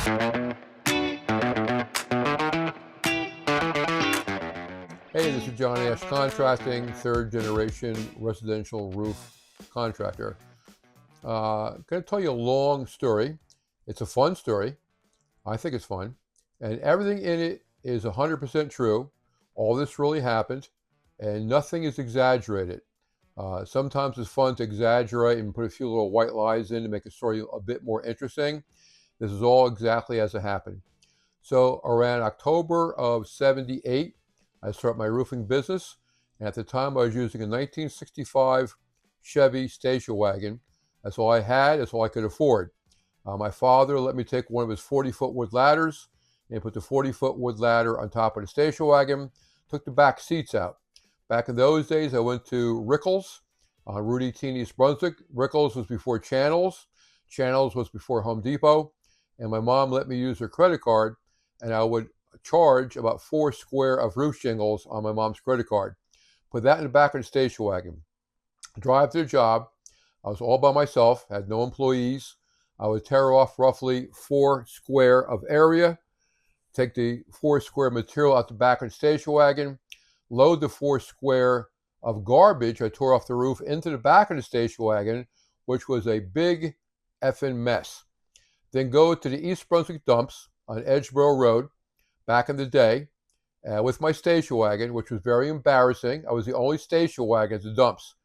Hey, this is John Asch Contracting, third generation residential roof contractor. I'm going to tell you a long story. It's a fun story. I think it's fun. And everything in it is 100% true. All this really happened, and nothing is exaggerated. Sometimes it's fun to exaggerate and put a few little white lies in to make a story a bit more interesting. This is all exactly as it happened. So around October of '78, I started my roofing business, and at the time I was using a 1965 Chevy station wagon. That's all I had, that's all I could afford. My father let me take one of his 40-foot wood ladders and put the 40-foot wood ladder on top of the station wagon, took the back seats out. Back in those days, I went to Rickles on Route 18 East Brunswick. Rickles was before Channels. Channels was before Home Depot. And my mom let me use her credit card, and I would charge about 4 square of roof shingles on my mom's credit card. Put that in the back of the station wagon. Drive to the job. I was all by myself, had no employees. I would tear off roughly 4 square of area, take the 4 square material out the back of the station wagon, load the 4 square of garbage I tore off the roof into the back of the station wagon, which was a big effing mess. Then go to the East Brunswick dumps on Edgeboro Road, back in the day, with my station wagon, which was very embarrassing. I was the only station wagon at the dumps.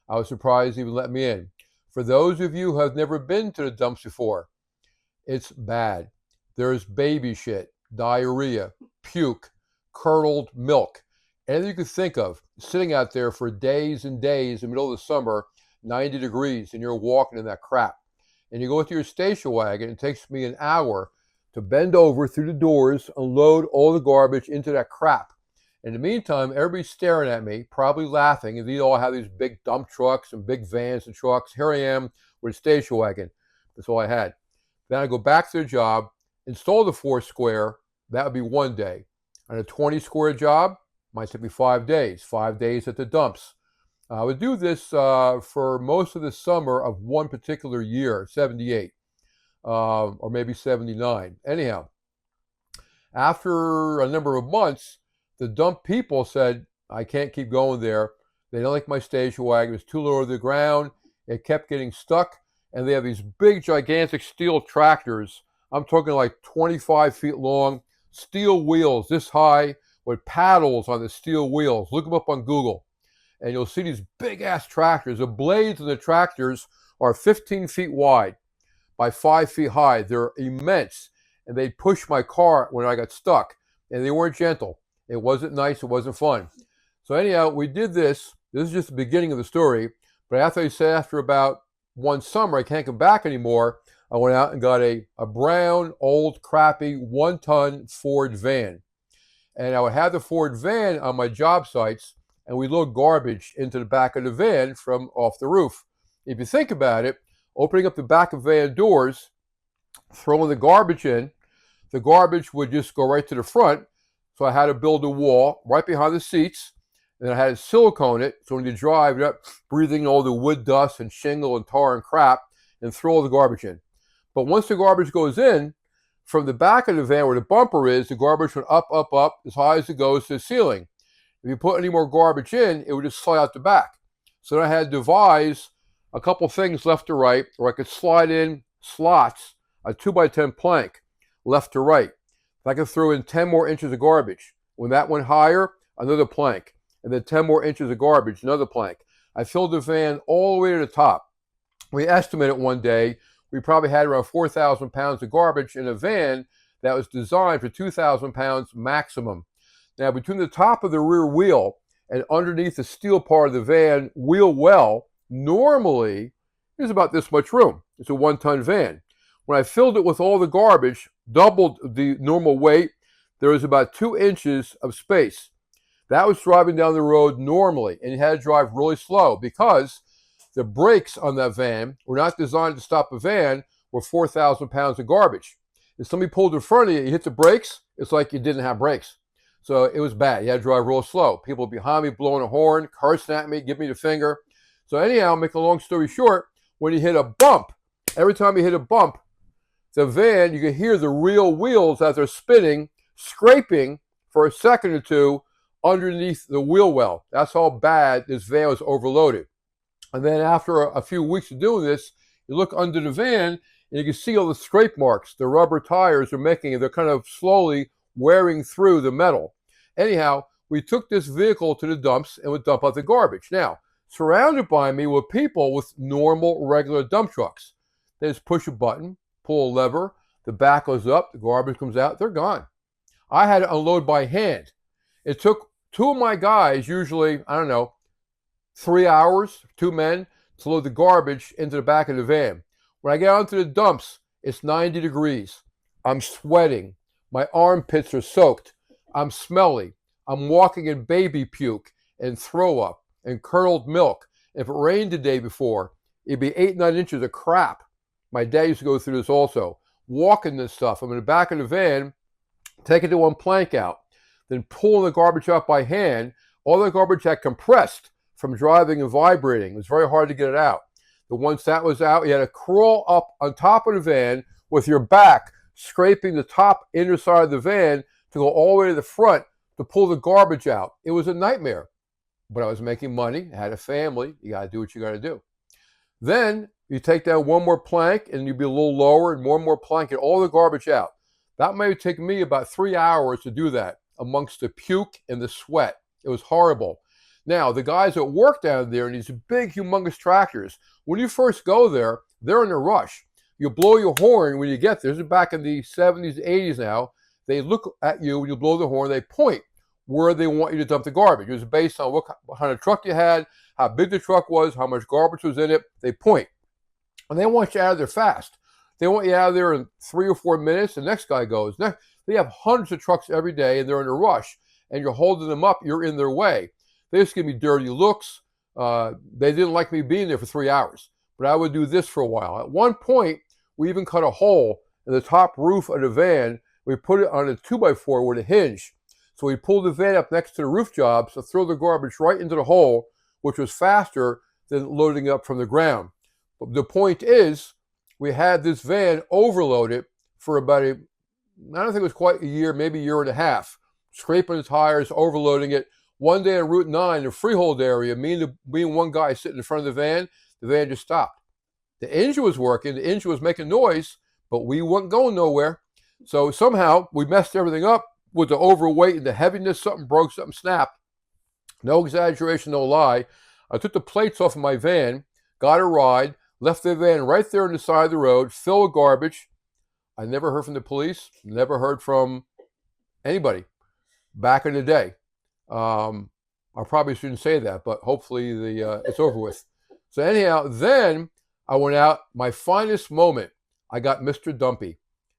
I was surprised they even let me in. For those of you who have never been to the dumps before, it's bad. There's baby shit, diarrhea, puke, curdled milk, anything you could think of, sitting out there for days and days in the middle of the summer, 90 degrees, and you're walking in that crap. And you go into your station wagon, it takes me an hour to bend over through the doors, unload all the garbage into that crap. In the meantime, everybody's staring at me, probably laughing, and they all have these big dump trucks and big vans and trucks. Here I am with a station wagon. That's all I had. Then I go back to the job, install the 4 square. That would be 1 day. On a 20 square job, might take me 5 days. 5 days at the dumps. I would do this for most of the summer of one particular year, '78. Or maybe '79. Anyhow, after a number of months, the dump people said, I can't keep going there. They don't like my station wagon. It was too low to the ground. It kept getting stuck. And they have these big, gigantic steel tractors. I'm talking like 25 feet long, steel wheels this high with paddles on the steel wheels. Look them up on Google. And you'll see these big-ass tractors. The blades of the tractors are 15 feet wide by 5 feet high. They're immense, and they'd push my car when I got stuck, and they weren't gentle. It wasn't nice. It wasn't fun. So anyhow, we did this. This is just the beginning of the story, but after about one summer, I can't come back anymore. I went out and got a brown, old, crappy, 1-ton Ford van, and I would have the Ford van on my job sites, and we load garbage into the back of the van from off the roof. If you think about it, opening up the back of van doors, throwing the garbage in, the garbage would just go right to the front. So I had to build a wall right behind the seats, and I had to silicone it. So when you drive, you're not breathing all the wood dust and shingle and tar and crap, and throw all the garbage in. But once the garbage goes in, from the back of the van where the bumper is, the garbage went up, up, up, as high as it goes to the ceiling. If you put any more garbage in, it would just slide out the back. So then I had to devise a couple things left to right, where I could slide in slots, a 2x10 plank, left to right. If I could throw in 10 more inches of garbage. When that went higher, another plank. And then 10 more inches of garbage, another plank. I filled the van all the way to the top. We estimated one day we probably had around 4,000 pounds of garbage in a van that was designed for 2,000 pounds maximum. Now, between the top of the rear wheel and underneath the steel part of the van wheel well, normally there's about this much room. It's a 1-ton van. When I filled it with all the garbage, doubled the normal weight, there was about 2 inches of space. That was driving down the road normally, and you had to drive really slow because the brakes on that van were not designed to stop a van with 4,000 pounds of garbage. If somebody pulled in front of you, you hit the brakes, it's like you didn't have brakes. So it was bad. You had to drive real slow. People behind me blowing a horn, cursing at me, giving me the finger. So anyhow, make a long story short, when you hit a bump, every time you hit a bump, the van, you can hear the real wheels as they're spinning, scraping for a second or two underneath the wheel well. That's how bad this van was overloaded. And then after a few weeks of doing this, you look under the van and you can see all the scrape marks the rubber tires are making, and they're kind of slowly wearing through the metal. Anyhow, we took this vehicle to the dumps and would dump out the garbage. Now, surrounded by me were people with normal, regular dump trucks. They just push a button, pull a lever, the back goes up, the garbage comes out, they're gone. I had to unload by hand. It took two of my guys, usually, 3 hours, 2 men, to load the garbage into the back of the van. When I get onto the dumps, it's 90 degrees. I'm sweating. My armpits are soaked. I'm smelly. I'm walking in baby puke and throw up and curdled milk. If it rained the day before, it'd be 8, 9 inches of crap. My dad used to go through this also. Walking this stuff. I'm in the back of the van, taking the one plank out, then pulling the garbage out by hand. All the garbage had compressed from driving and vibrating. It was very hard to get it out. The once that was out, you had to crawl up on top of the van with your back scraping the top inner side of the van to go all the way to the front to pull the garbage out. It was a nightmare. But I was making money, I had a family, you got to do what you got to do. Then you take down one more plank and you'd be a little lower and more plank and all the garbage out. That might take me about 3 hours to do that amongst the puke and the sweat. It was horrible. Now, the guys that work down there in these big, humongous tractors, when you first go there, they're in a rush. You blow your horn when you get there. This is back in the 70s, 80s now. They look at you when you blow the horn. They point where they want you to dump the garbage. It was based on what kind of truck you had, how big the truck was, how much garbage was in it. They point. And they want you out of there fast. They want you out of there in 3 or 4 minutes. The next guy goes. They have hundreds of trucks every day, and they're in a rush. And you're holding them up. You're in their way. They just give me dirty looks. They didn't like me being there for 3 hours. But I would do this for a while. At one point, we even cut a hole in the top roof of the van. We put it on a 2x4 with a hinge. So we pulled the van up next to the roof job to throw the garbage right into the hole, which was faster than loading up from the ground. But the point is, we had this van overloaded for about I don't think it was quite a year, maybe a year and a half, scraping the tires, overloading it. One day on Route 9, the Freehold area, me and one guy sitting in front of the van just stopped. The engine was working, the engine was making noise, but we weren't going nowhere. So somehow we messed everything up with the overweight and the heaviness. Something broke, something snapped. No exaggeration, no lie. I took the plates off of my van, got a ride, left the van right there on the side of the road, filled with garbage. I never heard from the police, never heard from anybody back in the day. I probably shouldn't say that, but hopefully it's over with. So anyhow, then I went out, my finest moment, I got Mr. Dumpy.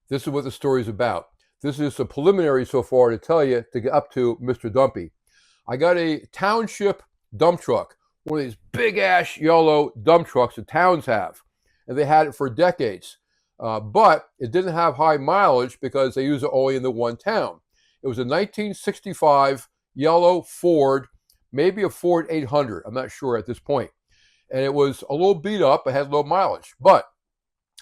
This is what the story is about. This is a preliminary so far to tell you to get up to Mr. Dumpy. I got a township dump truck, one of these big Asch yellow dump trucks that towns have. And they had it for decades. But it didn't have high mileage because they use it only in the one town. It was a 1965 yellow Ford, maybe a Ford 800. I'm not sure at this point. And it was a little beat up. It had low mileage. But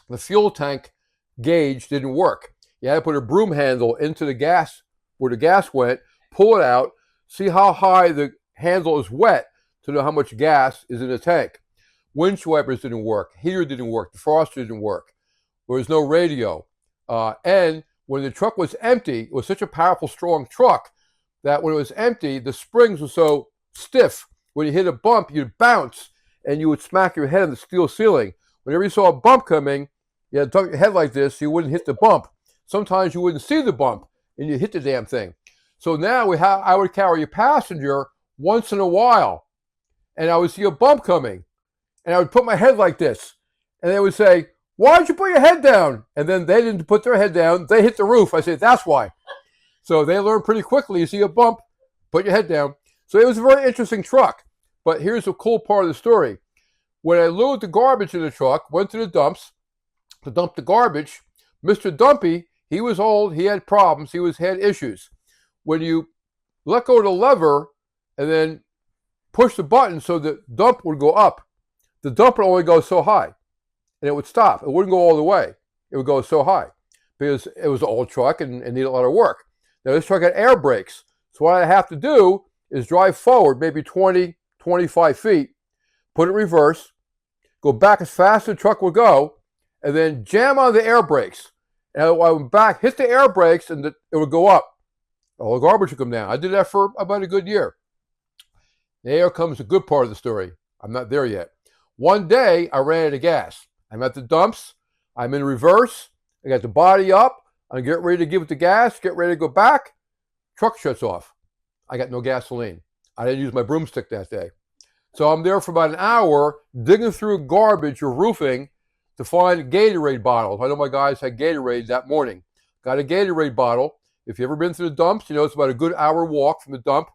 the fuel tank gauge didn't work. You had to put a broom handle into the gas, where the gas went, pull it out, see how high the handle is wet to know how much gas is in the tank. Windshield wipers didn't work. Heater didn't work. Defroster didn't work. There was no radio. And when the truck was empty, it was such a powerful, strong truck that when it was empty, the springs were so stiff. When you hit a bump, you'd bounce and you would smack your head on the steel ceiling. Whenever you saw a bump coming, you had to tuck your head like this so you wouldn't hit the bump. Sometimes you wouldn't see the bump and you hit the damn thing. So now I would carry a passenger once in a while, and I would see a bump coming, and I would put my head like this, and they would say, "Why'd you put your head down?" And then they didn't put their head down. They hit the roof. I said, "That's why." So they learned pretty quickly. You see a bump, put your head down. So it was a very interesting truck. But here's the cool part of the story. When I loaded the garbage in the truck, went to the dumps to dump the garbage, Mr. Dumpy, he was old, he had problems, he had issues. When you let go of the lever and then push the button so the dump would go up, the dump would only go so high, and it would stop. It wouldn't go all the way. It would go so high. because it was an old truck and needed a lot of work. Now this truck had air brakes. So what I have to do is drive forward maybe 20, 25 feet, put it in reverse, go back as fast as the truck will go, and then jam on the air brakes. And I went back, hit the air brakes, and it would go up. All the garbage would come down. I did that for about a good year. Here comes the good part of the story. I'm not there yet. One day, I ran out of gas. I'm at the dumps. I'm in reverse. I got the body up. I get ready to give it the gas, get ready to go back. Truck shuts off. I got no gasoline. I didn't use my broomstick that day. So I'm there for about an hour digging through garbage or roofing to find Gatorade bottles. I know my guys had Gatorade that morning. Got a Gatorade bottle. If you've ever been to the dumps, you know it's about a good hour walk from the dump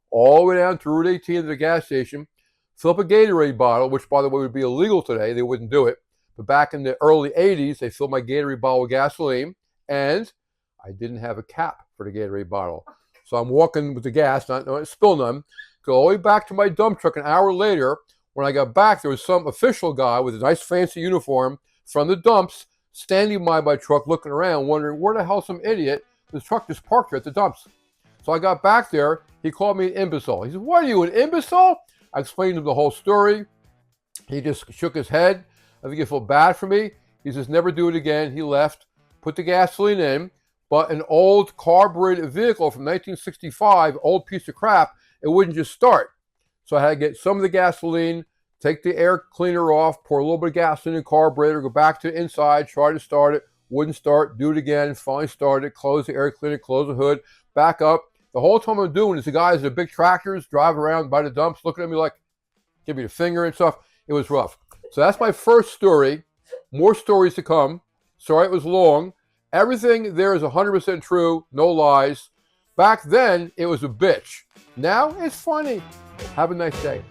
all the way down to Route 18 to the gas station. Fill up a Gatorade bottle, which, by the way, would be illegal today. They wouldn't do it. But back in the early 80s, they filled my Gatorade bottle with gasoline, and I didn't have a cap for the Gatorade bottle. So I'm walking with the gas, not spill none, go all the way back to my dump truck an hour later. When I got back, there was some official guy with a nice fancy uniform from the dumps standing by my truck looking around, wondering where the hell some idiot, this truck just parked here at the dumps. So I got back there. He called me an imbecile. He said, "What are you, an imbecile?" I explained to him the whole story. He just shook his head. I think he felt bad for me. He says, "Never do it again." He left, put the gasoline in, but an old carbureted vehicle from 1965, old piece of crap, it wouldn't just start. So I had to get some of the gasoline, take the air cleaner off, pour a little bit of gasoline in the carburetor, go back to the inside, try to start it, wouldn't start, do it again, finally start it, close the air cleaner, close the hood, back up. The whole time I'm doing is the guys in the big tractors driving around by the dumps looking at me like, give me the finger and stuff. It was rough. So that's my first story. More stories to come. Sorry it was long. Everything there is 100% true, no lies. Back then, it was a bitch. Now, it's funny. Have a nice day.